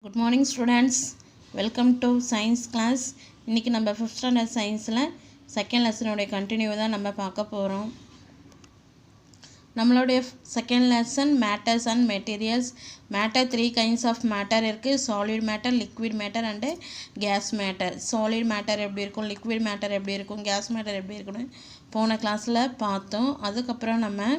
Good morning students, welcome to science class. இன்னைக்கு நம்ம 5th standard scienceல second lesson உடைய continue தான் நம்ம பார்க்க போறோம். நம்மளுடைய second lesson matters and materials. Matter 3 kinds of matter இருக்கு, solid matter, liquid matter and gas matter. Solid matter எப்படி இருக்கும், liquid matter எப்படி இருக்கும், gas matter எப்படி இருக்கும்னு போன கிளாஸ்ல பார்த்தோம். அதுக்கு அப்புறம் நம்ம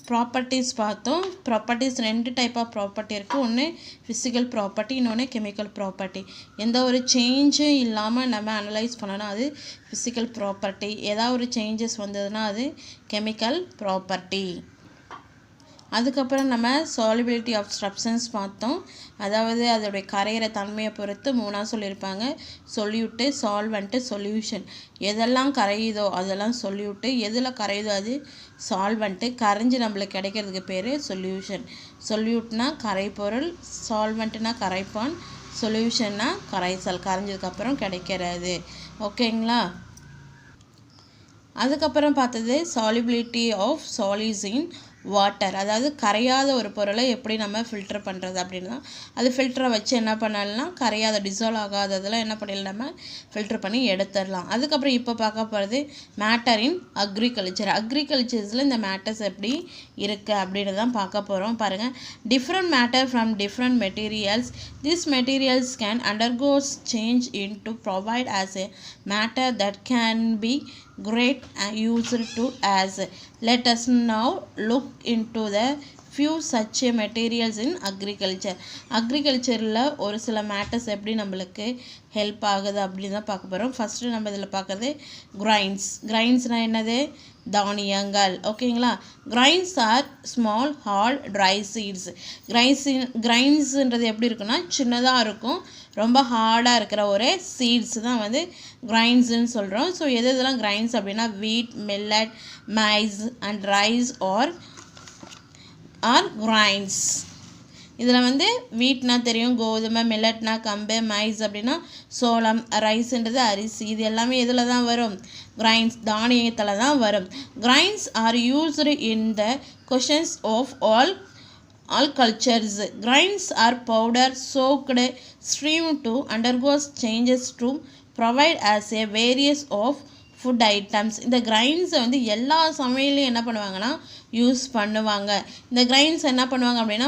ப்ராப்பர்ட்டிஸ் பார்த்தோம். ப்ராப்பர்ட்டிஸ் ரெண்டு டைப் ஆஃப் ப்ராப்பர்ட்டி இருக்குது. ஒன்று ஃபிசிக்கல் ப்ராப்பர்ட்டி, இன்னொன்று கெமிக்கல் ப்ராப்பர்ட்டி. எந்த ஒரு சேஞ்சும் இல்லாமல் நம்ம அனலைஸ் பண்ணணும், அது ஃபிசிக்கல் ப்ராப்பர்ட்டி. ஏதாவது ஒரு சேஞ்சஸ் வந்ததுன்னா அது கெமிக்கல் ப்ராப்பர்ட்டி. அதுக்கப்புறம் நம்ம சாலிபிலிட்டி ஆஃப் சப்ஸ்டன்ஸ் பார்த்தோம். அதாவது அதோடைய கரையிற தன்மையை பொறுத்து மூணாக சொல்லியிருப்பாங்க. Solute, solvent, solution. எதெல்லாம் கரையுதோ அதெல்லாம் சொல்யூட்டு, எதில் கரையுதோ அது சால்வெண்ட்டு. கரைஞ்சி நம்மளுக்கு கிடைக்கிறதுக்கு பேர் சொல்யூஷன். சொல்யூட்னா கரைப்பொருள், சால்வெண்ட்னா கரைப்பான், சொல்யூஷன்னா கரைசல், கரைஞ்சதுக்கப்புறம் கிடைக்கிறது. ஓகேங்களா? அதுக்கப்புறம் பார்த்தது solubility of solids in water. அதாவது கரையாத ஒரு பொருளை எப்படி நம்ம ஃபில்டர் பண்ணுறது அப்படின்னா, அது ஃபில்டரை வச்சு என்ன பண்ணலாம், கரையாத டிசால்வ் ஆகாததெல்லாம் என்ன பண்ணிடலாம், நம்ம ஃபில்டர் பண்ணி எடுத்துடலாம். அதுக்கப்புறம் இப்போ பார்க்க போகிறது மேட்டர் இன் அக்ரிகல்ச்சர். அக்ரிகல்ச்சர்ஸில் இந்த மேட்டர்ஸ் எப்படி இருக்குது அப்படின்னு தான் பார்க்க போகிறோம். பாருங்கள், different matter from different materials. This materials can undergoes change in to provide as a matter that can B great used to as. Let us now look into the few such materials in agriculture. அக்ரிகல்ச்சரில் ஒரு சில matters எப்படி நம்மளுக்கு help ஆகுது அப்படின்னு தான் பார்க்க போகிறோம். First நம்ம இதில் பார்க்குறது கிரைன்ஸ். கிரைன்ஸ்னால் என்னது, தானியங்கள். ஓகேங்களா? Grains are small hard dry seeds. கிரைன்ஸுன்றது எப்படி இருக்குன்னா சின்னதாக இருக்கும், ரொம்ப ஹார்டாக இருக்கிற ஒரு சீட்ஸ் தான் வந்து கிரைன்ஸுன்னு சொல்கிறோம். ஸோ எது இதெல்லாம் கிரைன்ஸ் அப்படின்னா wheat, millet, maize and rice are grains. இதில் வந்து வீட்னா தெரியும், கோதுமை, மில்லட்னா கம்பு, மைஸ் அப்படின்னா சோளம், ரைஸ்ன்றது அரிசி. இது எல்லாமே இதில் தான் வரும், கிரைன்ஸ், தானியத்தில் தான் வரும். Grains are used in the cuisines of all cultures. Grains are powder soaked stream to undergo changes to provide as a various of food items. இந்த கிரைன்ஸை வந்து எல்லா சமையலையும் என்ன பண்ணுவாங்கன்னா யூஸ் பண்ணுவாங்க. இந்த கிரைன்ஸ் என்ன பண்ணுவாங்க அப்படின்னா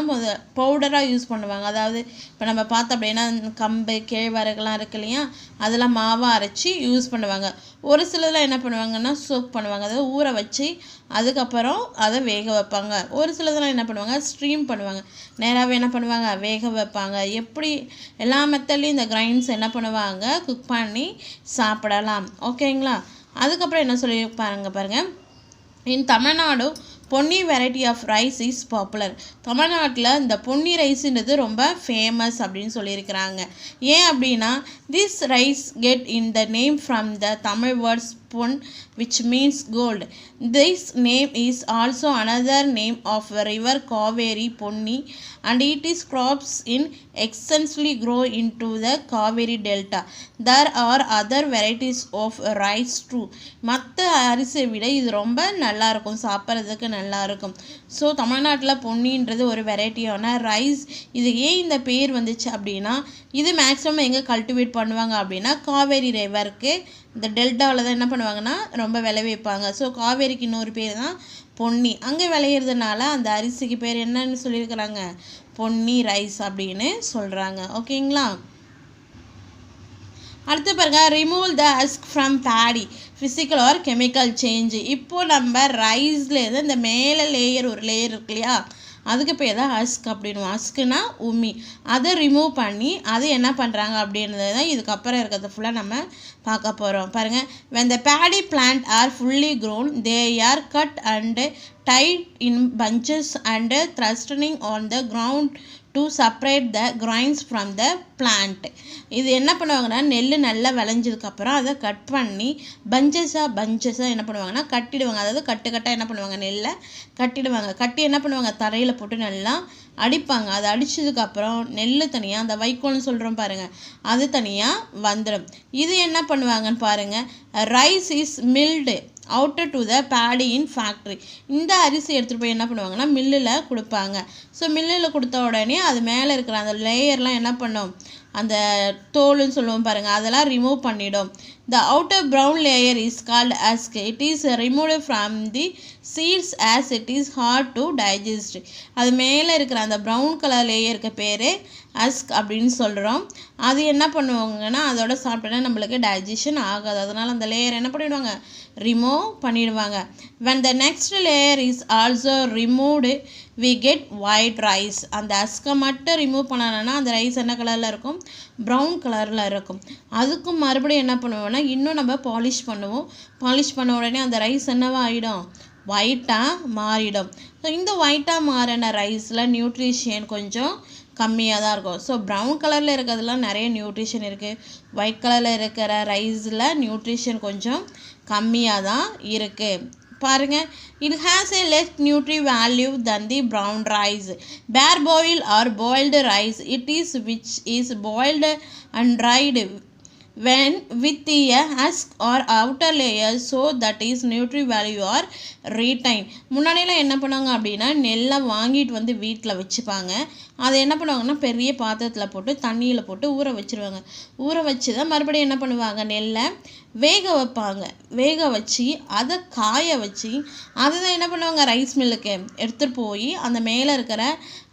பவுடராக யூஸ் பண்ணுவாங்க. அதாவது இப்போ நம்ம பார்த்தோம் அப்படின்னா கம்பு, கேழ்வரகுலாம் இருக்கு இல்லையா, அதெல்லாம் மாவாக அரைச்சி யூஸ் பண்ணுவாங்க. ஒரு சிலதெல்லாம் என்ன பண்ணுவாங்கன்னா சோக் பண்ணுவாங்க, அதாவது ஊற வச்சு அதுக்கப்புறம் அதை வேக வைப்பாங்க. ஒரு சிலதெல்லாம் என்ன பண்ணுவாங்க, ஸ்ட்ரீம் பண்ணுவாங்க, நேராகவே என்ன பண்ணுவாங்க, வேக வைப்பாங்க. எப்படி எல்லா மெத்தட்லேயும் இந்த கிரைன்ஸ் என்ன பண்ணுவாங்க, குக் பண்ணி சாப்பிடலாம். ஓகேங்களா? அதுக்கப்புறம் என்ன சொல்லி பாருங்க, in Tamil Nadu Ponni variety of rice is popular. தமிழ்நாட்டில் இந்த பொன்னி ரைஸுன்றது ரொம்ப ஃபேமஸ் அப்படின்னு சொல்லியிருக்கிறாங்க. ஏன் அப்படின்னா, this rice get in the name from the Tamil words Pon which means gold. This name is also another name of a river Kaveri Ponni, and it is crops in extensively grow into the Kaveri delta. There are other varieties of rice too. மற்ற அரிசியை விட இது ரொம்ப நல்லா இருக்கும், சாப்பிட்றதுக்கு நல்லா இருக்கும். ஸோ தமிழ்நாட்டில் பொன்னின்றது ஒரு வெரைட்டியான ரைஸ். இது ஏன் இந்த பேர் வந்துச்சு அப்படின்னா, இது மேக்ஸிமம் எங்கே கல்டிவேட் பண்ணுவாங்க அப்படின்னா காவேரி ரிவருக்கு இந்த டெல்டாவில் தான் என்ன பண்ணுவாங்கன்னா ரொம்ப விளைவிப்பாங்க. ஸோ காவேரிக்கு இன்னொரு பேர் தான் பொன்னி. அங்கே விளையிறதுனால அந்த அரிசிக்கு பேர் என்னன்னு சொல்லியிருக்கிறாங்க, பொன்னி ரைஸ் அப்படின்னு சொல்கிறாங்க. ஓகேங்களா? அடுத்து பாருங்க, remove the husk from Bedi, physical R chemical change. இப்போது நம்ம ரைஸ்லேருந்து இந்த மேலே ஒரு லேயர் இருக்கு இல்லையா, அதுக்கு பேர் தான் ஹஸ்க் அப்படின்னுவோம். ஹஸ்க்குனா உமி. அதை ரிமூவ் பண்ணி அது என்ன பண்ணுறாங்க அப்படின்றது தான் இதுக்கப்புறம் இருக்கிறது ஃபுல்லாக நம்ம பார்க்க போகிறோம். பாருங்கள், when the paddy plant are fully grown they are cut and tied in bunches and thrusting on the ground to separate the grains from the plant. இது என்ன பண்ணுவாங்கன்னா, நெல் நல்லா விளைஞ்சதுக்கப்புறம் அதை கட் பண்ணி பஞ்சஸாக என்ன பண்ணுவாங்கன்னா கட்டிடுவாங்க. அதாவது கட்டாக என்ன பண்ணுவாங்க, நெல்லை கட்டிடுவாங்க. கட்டி என்ன பண்ணுவாங்க, தரையில் போட்டு நல்லா அடிப்பாங்க. அதை அடித்ததுக்கப்புறம் நெல் தனியாக, அந்த வைக்கோல்னு சொல்கிறோம் பாருங்கள், அது தனியாக வந்துடும். இது என்ன பண்ணுவாங்கன்னு பாருங்கள், rice is milled outer to the Bedi in factory. இந்த அரிசி எடுத்துகிட்டு போய் என்ன பண்ணுவாங்கன்னா மில்லில் கொடுப்பாங்க. ஸோ மில்லில் கொடுத்த உடனே அது மேலே இருக்கிற அந்த லேயர்லாம் என்ன பண்ணும், அந்த தோலுன்னு சொல்லுவோம் பாருங்கள், அதெல்லாம் ரிமூவ் பண்ணிடும். The outer brown layer is called husk. It is removed from the seeds as it is hard to digest. அது மேலே இருக்கிற அந்த ப்ரௌன் கலர் லேயருக்கு பேர் ஹஸ்க் அப்படின்னு சொல்கிறோம். அது என்ன பண்ணுவாங்கன்னா அதோட சாப்பிட்டோன்னா நம்மளுக்கு டைஜஷன் ஆகாது. அதனால் அந்த லேயர் என்ன பண்ணிடுவாங்க, ரிமூவ் பண்ணிடுவாங்க. when the next layer is also removed we get white rice. அந்த ஹஸ்கை மட்டும் ரிமூவ் பண்ணணும்னா அந்த ரைஸ் என்ன கலரில் இருக்கும், ப்ரௌன் கலரில் இருக்கும். அதுக்கும் மறுபடியும் என்ன பண்ணுவோம்னா இன்னும் நம்ம பாலிஷ் பண்ணுவோம். பாலிஷ் பண்ண உடனே அந்த ரைஸ் என்னவா ஆகிடும், ஒயிட்டாக மாறிடும். ஸோ இந்த ஒயிட்டாக மாறின ரைஸில் நியூட்ரிஷன் கொஞ்சம் கம்மியாக தான் இருக்கும். ஸோ ப்ரௌன் கலரில் இருக்கிறதுலாம் நிறைய நியூட்ரிஷன் இருக்குது. ஒயிட் கலரில் இருக்கிற ரைஸில் நியூட்ரிஷன் கொஞ்சம் கம்மியாக தான் இருக்குது. பாருங்கள், it has a less nutri value than the brown rice. Bare boiled or boiled rice, it is which is boiled and dried when with a husk or outer layer so that is nutri value or retain. முன்னாடியெல்லாம் என்ன பண்ணுவாங்க அப்படின்னா நெல்லை வாங்கிட்டு வந்து வீட்டில் வச்சுப்பாங்க. அதை என்ன பண்ணுவாங்கன்னா பெரிய பாத்திரத்தில் போட்டு தண்ணியில் போட்டு ஊற வச்சுருவாங்க. ஊற வச்சு தான் மறுபடியும் என்ன பண்ணுவாங்க, நெல்லை வேக வைப்பாங்க. வேக வச்சு அதை காய வச்சு அதை தான் என்ன பண்ணுவாங்க ரைஸ் மில்லுக்கு எடுத்துகிட்டு போய் அந்த மேலே இருக்கிற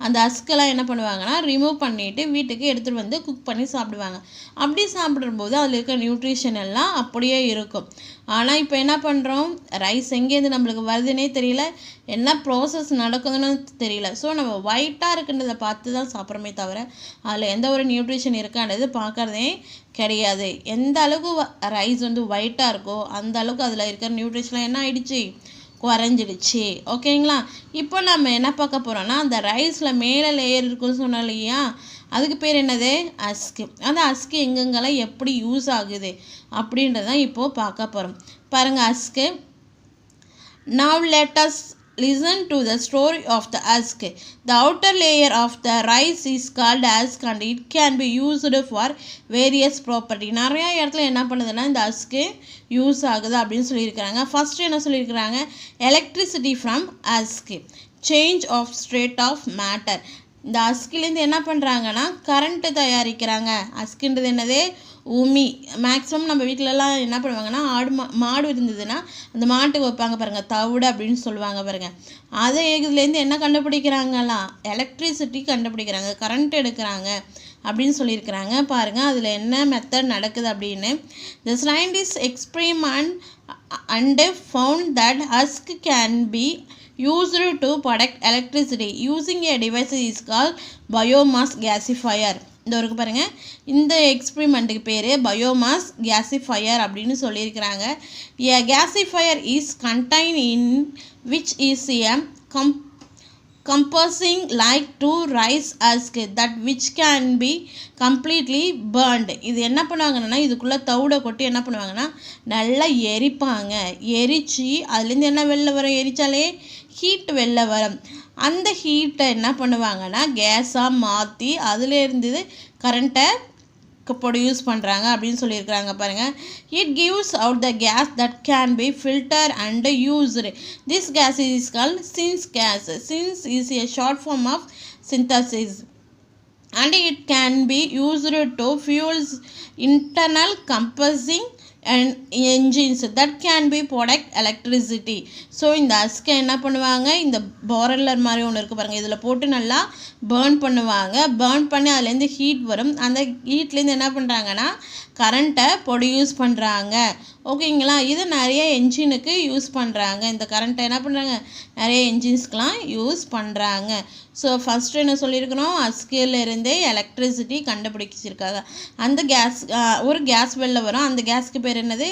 அந்த ஹஸ்கெல்லாம் என்ன பண்ணுவாங்கன்னா ரிமூவ் பண்ணிவிட்டு வீட்டுக்கு எடுத்துகிட்டு வந்து குக் பண்ணி சாப்பிடுவாங்க. அப்படி சாப்பிடும்போது அதில் இருக்கிற நியூட்ரிஷன் எல்லாம் அப்படியே இருக்கும். ஆனால் இப்போ என்ன பண்ணுறோம், ரைஸ் எங்கேருந்து நம்மளுக்கு வருதுன்னே தெரியல, என்ன ப்ராசஸ் நடக்குதுன்னு தெரியல. ஸோ நம்ம ஒயிட்டாக இருக்குன்றதை பார்த்து தான் சாப்பிட்றோமே தவிர அதில் எந்த ஒரு நியூட்ரிஷன் இருக்கான்றது பார்க்குறதே கிடையாது. எந்த அளவுக்கு ரைஸ் வந்து ஒயிட்டாக இருக்கோ அந்த அளவுக்கு அதில் இருக்கிற நியூட்ரிஷன்லாம் என்ன ஆயிடுச்சு, குறைஞ்சிடுச்சு. ஓகேங்களா. இப்போ நம்ம என்ன பார்க்க போகிறோம்னா அந்த ரைஸில் மேலே லேயர் இருக்குன்னு சொன்னோம் இல்லையா, அதுக்கு பேர் என்னது, ஹஸ்கு. அந்த ஹஸ்கு எங்கெங்கெல்லாம் எப்படி யூஸ் ஆகுது அப்படின்றதான் இப்போது பார்க்க போகிறோம். பாருங்கள் ஹஸ்கு. Now let us listen to the story of the husk. The outer layer of the rice is called husk and it can be used for various property. நிறைய இடத்துல என்ன பண்ணுதுன்னா இந்த ஹஸ்கு யூஸ் ஆகுது அப்படின்னு சொல்லியிருக்கிறாங்க. ஃபஸ்ட்டு என்ன சொல்லியிருக்கிறாங்க, electricity from husk, change of state of matter. இந்த ஹஸ்கிலேருந்து என்ன பண்ணுறாங்கன்னா கரண்ட்டு தயாரிக்கிறாங்க. ஹஸ்குன்றது என்னது, உமி. மேக்ஸிமம் நம்ம வீட்டிலலாம் என்ன பண்ணுவாங்கன்னா மாடு இருந்ததுன்னா அந்த மாட்டுக்கு வைப்பாங்க பாருங்கள், தவிடு அப்படின்னு சொல்லுவாங்க பாருங்கள். அதை இதுலேருந்து என்ன கண்டுபிடிக்கிறாங்களாம், எலக்ட்ரிசிட்டி கண்டுபிடிக்கிறாங்க, கரண்ட் எடுக்கிறாங்க அப்படின்னு சொல்லியிருக்கிறாங்க. பாருங்கள் அதில் என்ன மெத்தட் நடக்குது அப்படின்னு. The scientists experiment and found that husk can be used to produce electricity using a device is called biomass gasifier. இந்த ஒரு பாருங்கள், இந்த எக்ஸ்பிரிமெண்ட்டுக்கு பேர் பயோமாஸ் கேசிஃபயர் அப்படின்னு சொல்லியிருக்கிறாங்க. A gasifier is contained in which is a composing like to rice husk that which can be completely burned. இது என்ன பண்ணுவாங்கன்னா இதுக்குள்ளே தவிடை கொட்டி என்ன பண்ணுவாங்கன்னா நல்லா எரிப்பாங்க. எரித்து அதுலேருந்து என்ன வெளில வரும், எரித்தாலே ஹீட் வெளில வரும். அந்த ஹீட்டை என்ன பண்ணுவாங்கன்னா கேஸாக மாற்றி அதுலேருந்து கரண்ட்டை ப்ரொடியூஸ் பண்ணுறாங்க அப்படின்னு சொல்லியிருக்கிறாங்க பாருங்கள். It gives out the gas that can be filter and used. This gas is called syn gas. Syn is a short form of synthesis and it can be used to fuels internal combustion and engines that can be product electricity. So இந்த ஹஸ்கை என்ன பண்ணுவாங்க, இந்த பாரலர் மாதிரி ஒன்று இருக்குது பாருங்கள், இதில் போட்டு நல்லா பேர்ன் பண்ணுவாங்க. பேர்ன் பண்ணி அதுலேருந்து ஹீட் வரும். அந்த ஹீட்லேருந்து என்ன பண்ணுறாங்கன்னா கரண்ட்டை ப்ரொடியூஸ் பண்ணுறாங்க. ஓகேங்களா. இது நிறைய என்ஜினுக்கு யூஸ் பண்ணுறாங்க. இந்த கரண்ட்டை என்ன பண்ணுறாங்க, நிறைய என்ஜின்ஸ்க்கெலாம் யூஸ் பண்ணுறாங்க. ஸோ ஃபஸ்ட்டு என்ன சொல்லியிருக்கிறோம், ஹஸ்கிலேருந்தே எலக்ட்ரிசிட்டி கண்டுபிடிச்சிருக்காங்க. அந்த கேஸ் ஒரு கேஸ் வெளில வரும், அந்த கேஸுக்கு பேர் என்னது,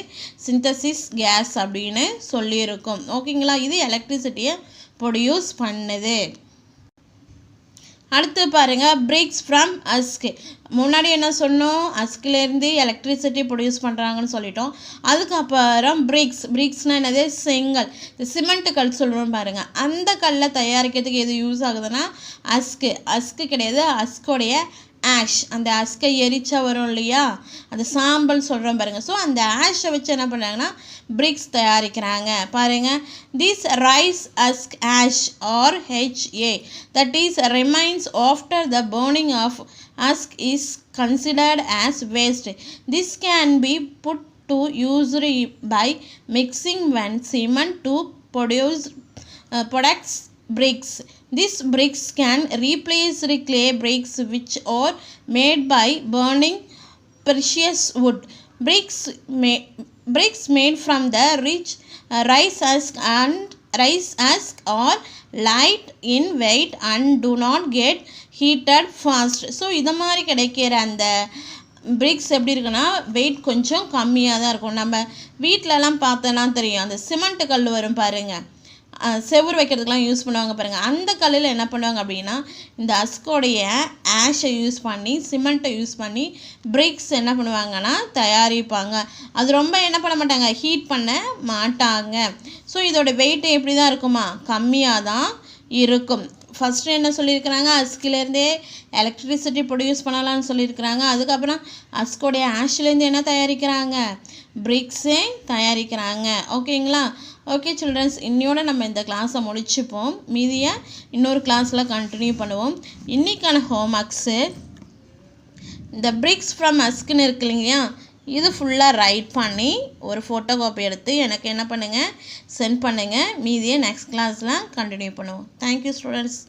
சிந்தசிஸ் கேஸ் அப்படின்னு சொல்லியிருக்கோம். ஓகேங்களா. இது எலக்ட்ரிசிட்டியை ப்ரொடியூஸ் பண்ணுது. அடுத்து பாருங்கள், பிரிக்ஸ் ஃப்ரம் ஹஸ்க். முன்னாடி என்ன சொன்னோம், ஹஸ்கிலேருந்து எலக்ட்ரிசிட்டி ப்ரொடியூஸ் பண்ணுறாங்கன்னு சொல்லிட்டோம். அதுக்கப்புறம் பிரிக்ஸ்னால் என்னது, செங்கல். சிமெண்ட்டு கல் சொல்கிறோம் பாருங்கள், அந்த கல்லை தயாரிக்கிறதுக்கு எது யூஸ் ஆகுதுன்னா ஹஸ்கு கிடையாது, ஹஸ்கோடைய ஆஷ், அந்த அஸ்கை எரிச்சா வரும் இல்லையா, அந்த சாம்பல் சொல்கிறோம் பாருங்கள். ஸோ அந்த ஆஷை வச்சு என்ன பண்ணுறாங்கன்னா பிரிக்ஸ் தயாரிக்கிறாங்க பாருங்கள். This rice husk ash are HA that is remains after the burning of husk is considered as waste. This can be put to use by mixing when cement to produce products bricks. These bricks can replace the clay bricks which are made by burning precious wood. Bricks made from the rich rice husk are light in weight and do not get heated fast. So இது மாதிரி கிடைக்கிற அந்த BRICS எப்படி இருக்குன்னா wait கொஞ்சம் கம்மியாக தான் இருக்கும். நம்ம வீட்டிலலாம் பார்த்தோன்னா தெரியும், அந்த சிமெண்ட் கல் வரும் பாருங்கள், செவுறு வைக்கிறதுக்கெலாம் யூஸ் பண்ணுவாங்க பாருங்கள். அந்த கல்லில் என்ன பண்ணுவாங்க அப்படின்னா இந்த அஸ்கோடைய ஆஷை யூஸ் பண்ணி சிமெண்ட்டை யூஸ் பண்ணி பிரிக்ஸ் என்ன பண்ணுவாங்கன்னா தயாரிப்பாங்க. அது ரொம்ப என்ன பண்ண மாட்டாங்க, ஹீட் பண்ண மாட்டாங்க. ஸோ இதோட வெயிட் எப்படி தான் இருக்குமா, கம்மியாக தான் இருக்கும். ஃபஸ்ட்டு என்ன சொல்லியிருக்கிறாங்க, அஸ்கிலேருந்தே எலக்ட்ரிசிட்டி ப்ரொடியூஸ் பண்ணலாம்னு சொல்லியிருக்கிறாங்க. அதுக்கப்புறம் அஸ்கோடைய ஆஷ்லேருந்து என்ன தயாரிக்கிறாங்க, பிரிக்ஸே தயாரிக்கிறாங்க. ஓகேங்களா? ஓகே சில்ட்ரன்ஸ், இன்னையோட நம்ம இந்த கிளாஸை முடிச்சுப்போம். மீதியை இன்னொரு கிளாஸில் கண்டினியூ பண்ணுவோம். இன்றைக்கான ஹோம் ஒர்க்ஸு இந்த பிரிக்ஸ் ஃப்ரம் அஸ்க்குன்னு இருக்கு இல்லைங்களா, இது ஃபுல்லாக ரைட் பண்ணி ஒரு ஃபோட்டோ காப்பி எடுத்து எனக்கு என்ன பண்ணுங்கள், சென்ட் பண்ணுங்கள். மீதியை நெக்ஸ்ட் கிளாஸில் கண்டினியூ பண்ணுவோம். Thank you students.